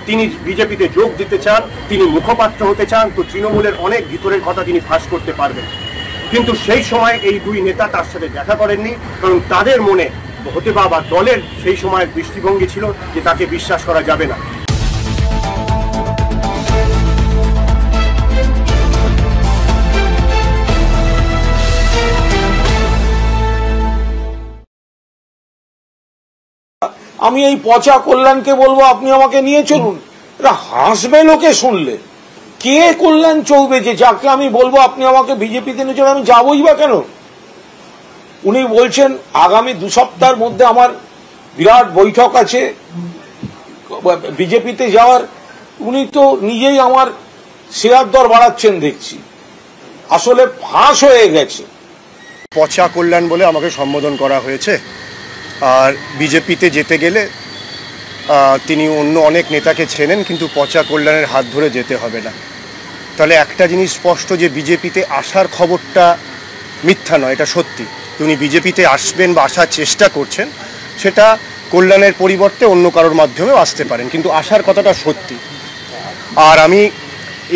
তিনি বিজেপিতে যোগ দিতে চান, তিনি মুখপাত্র হতে চান, তো তৃণমূলের অনেক ভিতরের কথা তিনি ফাঁস করতে পারবেন। কিন্তু সেই সময় এই দুই নেতা তার সাথে দেখা করেননি, কারণ তাদের মনে হতে বা দলের সেই সময়ের দৃষ্টিভঙ্গি ছিল যে তাকে বিশ্বাস করা যাবে না। আমি এই পচা কল্যাণকে বলবো আপনি আমাকে নিয়ে চলুন, এটা হাসবে লোকে শুনলে। কে কল্যাণ চলবে যে যাকে আমি বলবো আপনি আমাকে বিজেপিতে নিয়ে চলুন, আমি যাবোই বা কেন? উনি বলছেন আগামী 2 সপ্তাহের মধ্যে আমার বিরাট বৈঠক আছে বিজেপিতে যাওয়ার। উনি তো নিজেই আমার শেয়ার দর বাড়াচ্ছেন দেখছি, আসলে ফাঁস হয়ে গেছে। পচা কল্যাণ বলে আমাকে সম্বোধন করা হয়েছে। আর বিজেপিতে যেতে গেলে তিনি অন্য অনেক নেতাকে চেনেন, কিন্তু পচা কল্যাণের হাত ধরে যেতে হবে না। তাহলে একটা জিনিস স্পষ্ট যে বিজেপিতে আসার খবরটা মিথ্যা নয়, এটা সত্যি। উনি বিজেপিতে আসবেন বা আসার চেষ্টা করছেন, সেটা কল্যাণের পরিবর্তে অন্য কারোর মাধ্যমেও আসতে পারেন, কিন্তু আসার কথাটা সত্যি। আর আমি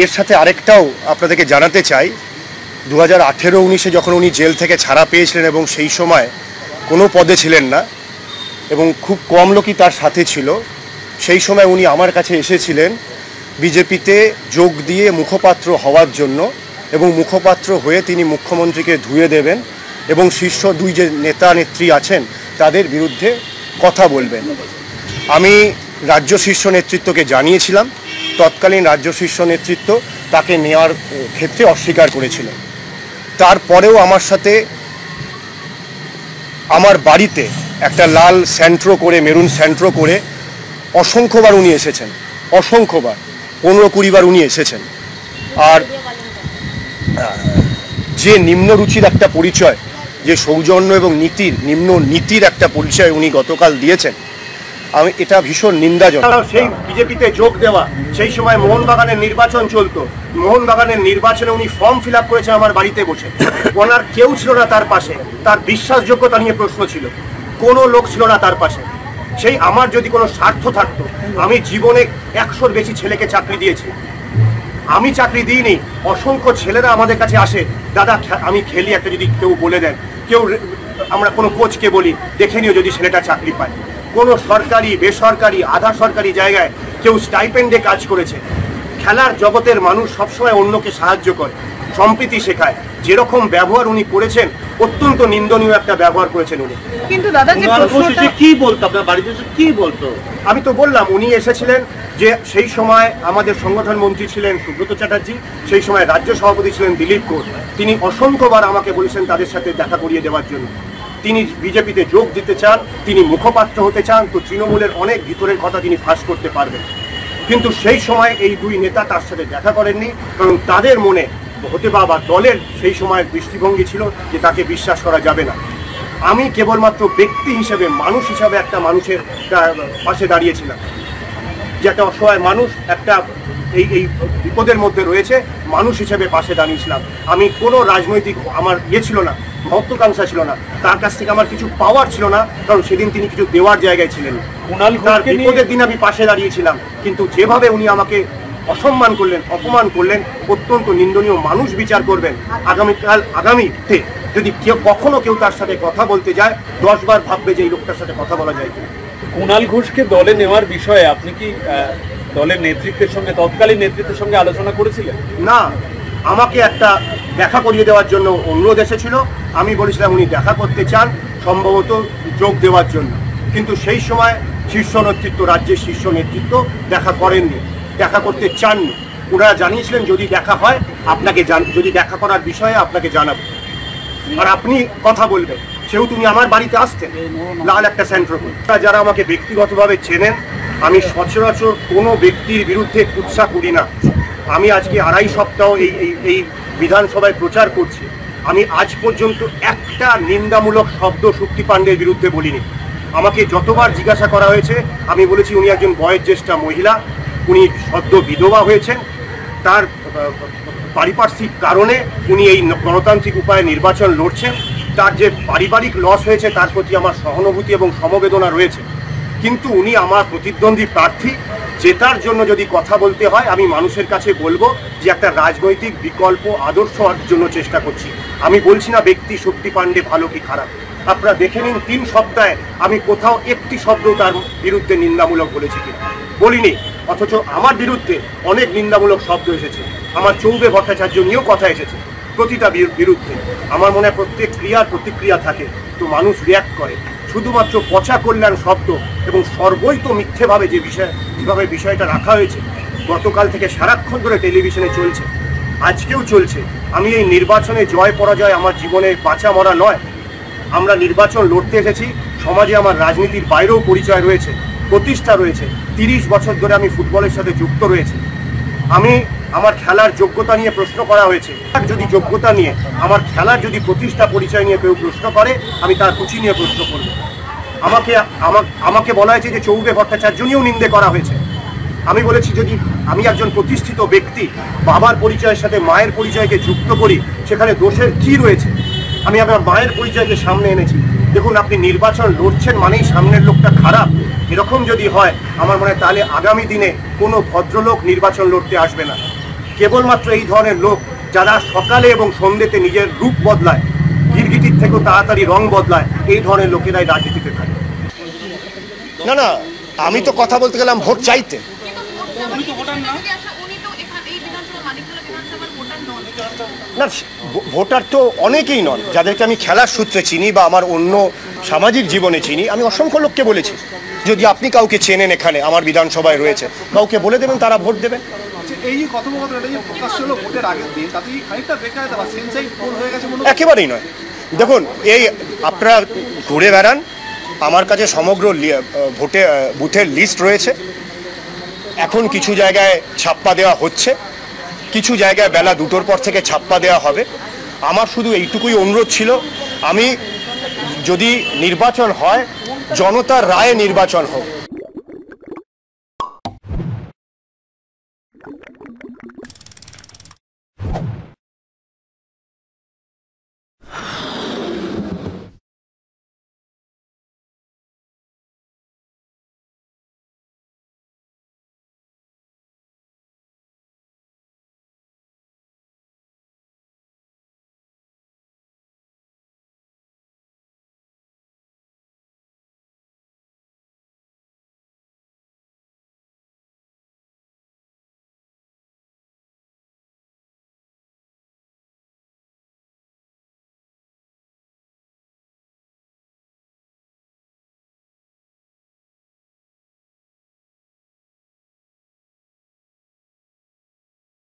এর সাথে আরেকটাও আপনাদেরকে জানাতে চাই, 2018-19 যখন উনি জেল থেকে ছাড়া পেয়েছিলেন এবং সেই সময় কোনো পদে ছিলেন না এবং খুব কম লোকই তার সাথে ছিল, সেই সময় উনি আমার কাছে এসেছিলেন বিজেপিতে যোগ দিয়ে মুখপাত্র হওয়ার জন্য, এবং মুখপাত্র হয়ে তিনি মুখ্যমন্ত্রীকে ধুয়ে দেবেন এবং শীর্ষ 2 যে নেতা নেত্রী আছেন তাদের বিরুদ্ধে কথা বলবেন। আমি রাজ্য শীর্ষ নেতৃত্বকে জানিয়েছিলাম, তৎকালীন রাজ্য শীর্ষ নেতৃত্ব তাকে নেওয়ার ক্ষেত্রে অস্বীকার করেছিল। তারপরেও আমার সাথে আমার বাড়িতে একটা লাল স্যান্ট্রো করে, মেরুন স্যান্ট্রো করে অসংখ্যবার উনি এসেছেন, অসংখ্যবার, 15-20 বার উনি এসেছেন। আর যে নিম্ন রুচির একটা পরিচয়, যে সৌজন্য এবং নিম্ন নীতির একটা পরিচয় উনি গতকাল দিয়েছেন, আমি এটা ভীষণ নিন্দাজনক। সেই বিজেপিতে যোগ দেওয়া, সেই সময় মোহনবাগানের নির্বাচন চলতো, মোহনবাগানের নির্বাচনে উনি ফর্ম ফিল আপ করেছেন আমার বাড়িতে বসে। ওনার কেউ ছিল না তার পাশে, তার বিশ্বাসযোগ্যতা নিয়ে প্রশ্ন ছিল, কোনো লোক ছিল না তার পাশে। সেই আমার যদি কোনো স্বার্থ থাকতো, আমি জীবনে 100-র বেশি ছেলেকে চাকরি দিয়েছি, আমি চাকরি দিইনি। অসংখ্য ছেলেরা আমাদের কাছে আসে, দাদা আমি খেলি, একটা যদি কেউ বলে দেন, কেউ আমরা কোনো কোচকে বলি দেখে নিও যদি ছেলেটা চাকরি পায়। কোনো সরকারি বেসরকারি আধা সরকারি জায়গায় কেউ স্টাইপেন্ডে কাজ করেছে। খেলার জগতের মানুষ সবসময় অন্যকে সাহায্য করে, সম্প্রীতি শেখায়। যেরকম ব্যবহার উনি করেছেন, অত্যন্ত নিন্দনীয় একটা ব্যবহার করেছেন উনি। কিন্তু দাদা কি বলতো, আপনার বাড়িতে কি বলতো? আমি তো বললাম, উনি এসেছিলেন যে সেই সময় আমাদের সংগঠন মন্ত্রী ছিলেন সুব্রত চ্যাটার্জি, সেই সময় রাজ্য সভাপতি ছিলেন দিলীপ ঘোষ। তিনি অসংখ্যবার আমাকে বলেছেন তাদের সাথে দেখা করিয়ে দেওয়ার জন্য। তিনি বিজেপিতে যোগ দিতে চান, তিনি মুখপাত্র হতে চান, তো তৃণমূলের অনেক ভিতরের কথা তিনি ফাঁস করতে পারবেন। কিন্তু সেই সময় এই দুই নেতা তার সাথে দেখা করেননি, কারণ তাদের মনে হতে বা দলের সেই সময়ের দৃষ্টিভঙ্গি ছিল যে তাকে বিশ্বাস করা যাবে না। আমি কেবলমাত্র ব্যক্তি হিসেবে, মানুষ হিসাবে একটা মানুষের পাশে দাঁড়িয়েছিলাম, যে একটা অসহায় মানুষ একটা এই বিপদের মধ্যে রয়েছে, মানুষ হিসেবে পাশে দাঁড়িয়েছিলাম। আমি কোনো রাজনৈতিক আমার ছিল না, মহত্বাকাঙ্ক্ষা ছিল না, তার কাছ থেকে আমার কিছু পাওয়ার ছিল না, কারণ সেদিন তিনি কিছু দেওয়ার জায়গায় ছিলেন। তার বিপদের দিন আমি পাশে দাঁড়িয়েছিলাম, কিন্তু যেভাবে উনি আমাকে অসম্মান করলেন, অপমান করলেন, অত্যন্ত নিন্দনীয়। মানুষ বিচার করবেন। আগামীতে যদি কখনো কেউ তার সাথে কথা বলতে যায়, 10 বার ভাববে যে এই লোকটার সাথে কথা বলা যায় কিনা। কুণাল ঘোষকে দলে নেওয়ার বিষয়ে আপনি কি দলের নেতৃত্বের সঙ্গে, তৎকালীন নেতৃত্বের সঙ্গে আলোচনা করেছিলেন? না, আমাকে একটা দেখা করিয়ে দেওয়ার জন্য অনুরোধ এসেছিল। আমি বলেছিলাম উনি দেখা করতে চান, সম্ভবত যোগ দেওয়ার জন্য, কিন্তু সেই সময় শীর্ষ নেতৃত্ব, রাজ্যের শীর্ষ নেতৃত্ব দেখা করেননি, দেখা করতে চাননি। ওনারা জানিয়েছিলেন যদি দেখা হয় আপনাকে যদি দেখা করার বিষয়ে আপনাকে জানাবো, আর আপনি কথা বলবেন। সেহেতু তুমি আমার বাড়িতে আসতেন লাল একটা সেন্ট্রো। যারা আমাকে ব্যক্তিগতভাবে চেনেন, আমি সচরাচর কোনো ব্যক্তির বিরুদ্ধে কুৎসা করি না। আমি আজকে 2.5 সপ্তাহ এই বিধানসভায় প্রচার করছি, আমি আজ পর্যন্ত একটা নিন্দামূলক শব্দ শক্তি পাণ্ডের বিরুদ্ধে বলিনি। আমাকে যতবার জিজ্ঞাসা করা হয়েছে আমি বলেছি উনি একজন বয়োজ্যেষ্ঠা মহিলা, উনি সদ্য বিধবা হয়েছেন, তার পারিপার্শ্বিক কারণে উনি এই গণতান্ত্রিক উপায়ে নির্বাচন লড়ছেন, তার যে পারিবারিক লস হয়েছে তার প্রতি আমার সহানুভূতি এবং সমবেদনা রয়েছে। কিন্তু উনি আমার প্রতিদ্বন্দ্বী প্রার্থী, জেতার জন্য যদি কথা বলতে হয় আমি মানুষের কাছে বলবো যে একটা রাজনৈতিক বিকল্প আদর্শ হওয়ার জন্য চেষ্টা করছি। আমি বলছি না ব্যক্তি শক্তি পাণ্ডে ভালো কি খারাপ, আপনারা দেখে নিন 3 সপ্তাহে আমি কোথাও একটি শব্দ তার বিরুদ্ধে নিন্দামূলক বলেছি কিনা, বলিনি। অথচ আমার বিরুদ্ধে অনেক নিন্দামূলক শব্দ এসেছে, আমার চৌবে ভট্টাচার্য নিয়েও কথা এসেছে, প্রতিটা বিরুদ্ধে। আমার মনে হয় প্রত্যেক ক্রিয়ার প্রতিক্রিয়া থাকে, তো মানুষ রিয়াক্ট করে। শুধুমাত্র পচা কল্যাণ শব্দ এবং সর্বৈত মিথ্যেভাবে যেভাবে বিষয়টা রাখা হয়েছে, গতকাল থেকে সারাক্ষণ ধরে টেলিভিশনে চলছে, আজকেও চলছে। আমি এই নির্বাচনে জয় পরাজয় আমার জীবনে বাঁচা মরা নয়। আমরা নির্বাচন লড়তে এসেছি, সমাজে আমার রাজনীতির বাইরেও পরিচয় রয়েছে, প্রতিষ্ঠা রয়েছে। 30 বছর ধরে আমি ফুটবলের সাথে যুক্ত রয়েছে। আমার খেলার যোগ্যতা নিয়ে প্রশ্ন করা হয়েছে, যদি যোগ্যতা নিয়ে আমার খেলার যদি প্রতিষ্ঠা পরিচয় নিয়ে কেউ প্রশ্ন করে, আমি তার রুচি নিয়ে প্রশ্ন করব। আমাকে বলা হয়েছে যে চৌবে ভট্টাচার্য নিয়েও নিন্দে করা হয়েছে। আমি বলেছি যদি আমি একজন প্রতিষ্ঠিত ব্যক্তি বাবার পরিচয়ের সাথে মায়ের পরিচয়কে যুক্ত করি, সেখানে দোষের কি রয়েছে? আমি আমার মায়ের পরিচয়কে সামনে এনেছি। দেখুন, আপনি নির্বাচন লড়ছেন মানেই সামনের লোকটা খারাপ, এরকম যদি হয় আমার মনে হয় তাহলে আগামী দিনে কোনো ভদ্রলোক নির্বাচন লড়তে আসবে না। কেবলমাত্র এই ধরনের লোক যারা সকালে এবং সন্ধ্যেতে নিজের রূপ বদলায়, গিরগিটির থেকেও তাড়াতাড়ি রং বদলায়, এই ধরনের লোকেরাই রাজনীতিতে থাকে। না, আমি তো কথা বলতে গেলাম ভোট চাইতে। না, ভোটার তো অনেকেই নন, যাদেরকে আমি খেলার সূত্রে চিনি বা আমার অন্য সামাজিক জীবনে চিনি। আমি অসংখ্য লোককে বলেছি, যদি আপনি কাউকে চেনেন এখানে আমার বিধানসভায় রয়েছে, কাউকে বলে দেবেন, তারা ভোট দেবেন। এই কথোপকথনটা যে প্রকাশ হলো ভোটের আগের দিন, তাতে খানিকটা বেকায়দা বা সেন্সাই ভুল হয়ে গেছে মনে হয়? একেবারেই নয়। দেখুন, এই আপনারা ঘুরে বেড়ান, আমার কাছে সমগ্র বুথের লিস্ট রয়েছে। এখন কিছু জায়গায় ছাপ্পা দেওয়া হচ্ছে, কিছু জায়গায় বেলা 2টোর পর থেকে ছাপ্পা দেওয়া হবে। আমার শুধু এইটুকুই অনুরোধ ছিল, আমি যদি নির্বাচন হয় জনতার রায়ে নির্বাচন হোক,